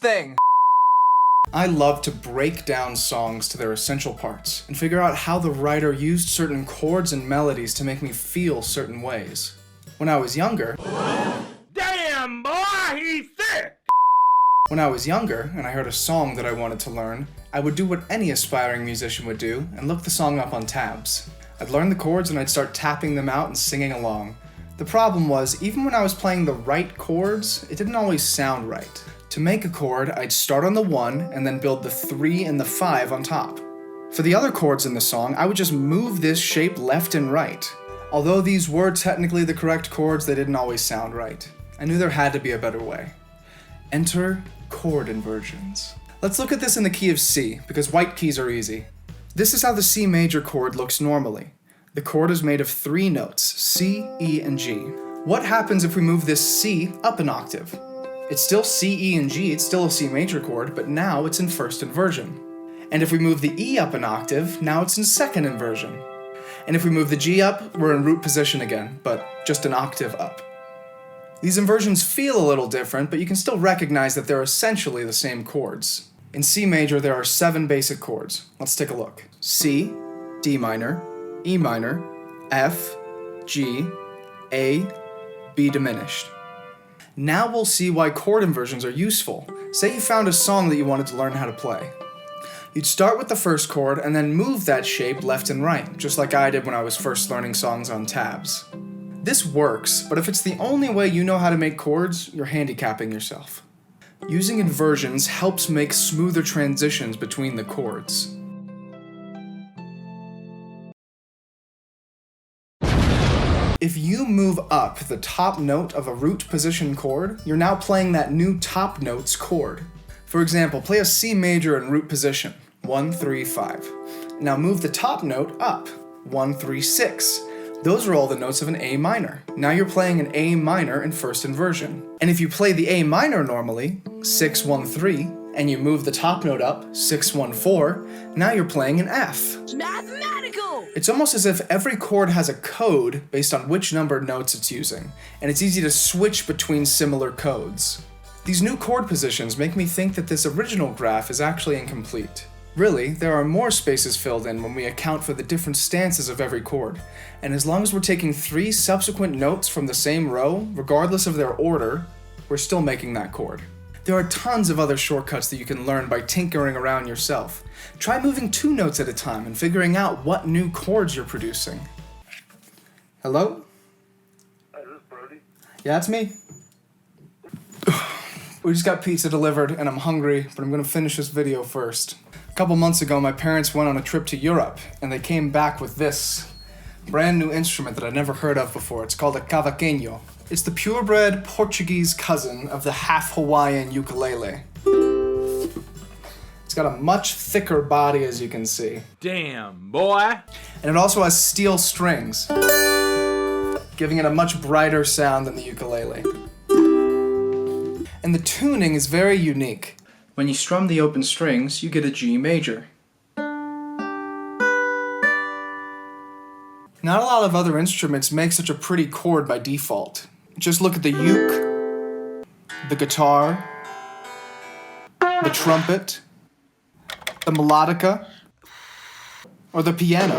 thing. I love to break down songs to their essential parts and figure out how the writer used certain chords and melodies to make me feel certain ways. When I was younger... Damn, boy, he's sick! When I was younger and I heard a song that I wanted to learn, I would do what any aspiring musician would do and look the song up on tabs. I'd learn the chords and I'd start tapping them out and singing along. The problem was, even when I was playing the right chords, it didn't always sound right. To make a chord, I'd start on the 1 and then build the 3 and the 5 on top. For the other chords in the song, I would just move this shape left and right. Although these were technically the correct chords, they didn't always sound right. I knew there had to be a better way. Enter chord inversions. Let's look at this in the key of C, because white keys are easy. This is how the C major chord looks normally. The chord is made of 3 notes, C, E, and G. What happens if we move this C up an octave? It's still C, E, and G, it's still a C major chord, but now it's in first inversion. And if we move the E up an octave, now it's in second inversion. And if we move the G up, we're in root position again, but just an octave up. These inversions feel a little different, but you can still recognize that they're essentially the same chords. In C major, there are 7 basic chords. Let's take a look. C, D minor, E minor, F, G, A, B diminished. Now we'll see why chord inversions are useful. Say you found a song that you wanted to learn how to play. You'd start with the first chord and then move that shape left and right, just like I did when I was first learning songs on tabs. This works, but if it's the only way you know how to make chords, you're handicapping yourself. Using inversions helps make smoother transitions between the chords. If you move up the top note of a root position chord, you're now playing that new top note's chord. For example, play a C major in root position, 1, 3, 5. Now move the top note up, 1, 3, 6. Those are all the notes of an A minor. Now you're playing an A minor in first inversion. And if you play the A minor normally, 6, 1, 3, and you move the top note up, 6, 1, 4, now you're playing an F. Mathematical! It's almost as if every chord has a code based on which numbered notes it's using, and it's easy to switch between similar codes. These new chord positions make me think that this original graph is actually incomplete. Really, there are more spaces filled in when we account for the different stances of every chord, and as long as we're taking 3 subsequent notes from the same row, regardless of their order, we're still making that chord. There are tons of other shortcuts that you can learn by tinkering around yourself. Try moving 2 notes at a time and figuring out what new chords you're producing. Hello? Hi, this is Brody. Yeah, it's me. We just got pizza delivered and I'm hungry, but I'm gonna finish this video first. A couple months ago, my parents went on a trip to Europe and they came back with this brand new instrument that I'd never heard of before. It's called a cavaqueño. It's the purebred Portuguese cousin of the half-Hawaiian ukulele. It's got a much thicker body, as you can see. Damn, boy. And it also has steel strings, giving it a much brighter sound than the ukulele. And the tuning is very unique. When you strum the open strings, you get a G major. Not a lot of other instruments make such a pretty chord by default. Just look at the uke, the guitar, the trumpet, the melodica, or the piano.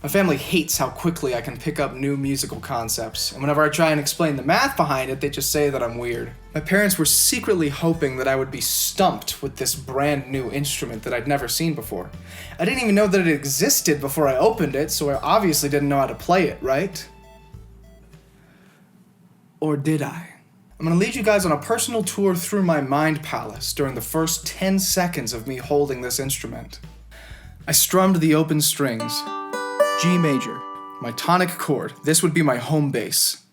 My family hates how quickly I can pick up new musical concepts, and whenever I try and explain the math behind it, they just say that I'm weird. My parents were secretly hoping that I would be stumped with this brand new instrument that I'd never seen before. I didn't even know that it existed before I opened it, so I obviously didn't know how to play it, right? Or did I? I'm gonna lead you guys on a personal tour through my mind palace during the first 10 seconds of me holding this instrument. I strummed the open strings. G major, my tonic chord. This would be my home base.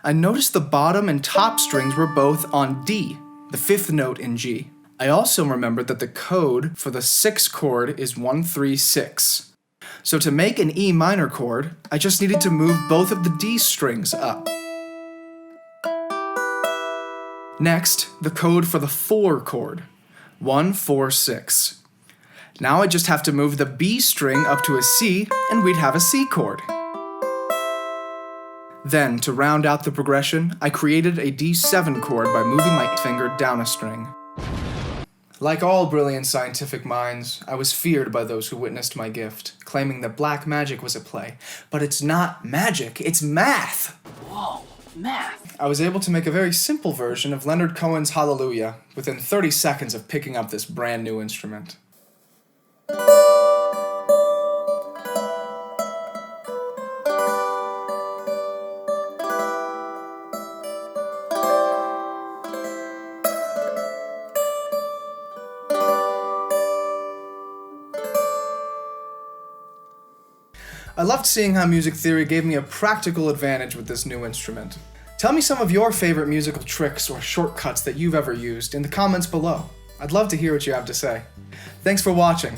I noticed the bottom and top strings were both on D, the 5th note in G. I also remembered that the code for the 6th chord is 1, 3, 6. So to make an E minor chord, I just needed to move both of the D strings up. Next, the code for the 4 chord, 1, 4, 6. Now I just have to move the B string up to a C, and we'd have a C chord. Then, to round out the progression, I created a D7 chord by moving my finger down a string. Like all brilliant scientific minds, I was feared by those who witnessed my gift, claiming that black magic was at play. But it's not magic, it's math! Whoa, math. I was able to make a very simple version of Leonard Cohen's Hallelujah within 30 seconds of picking up this brand new instrument. I loved seeing how music theory gave me a practical advantage with this new instrument. Tell me some of your favorite musical tricks or shortcuts that you've ever used in the comments below. I'd love to hear what you have to say. Thanks for watching.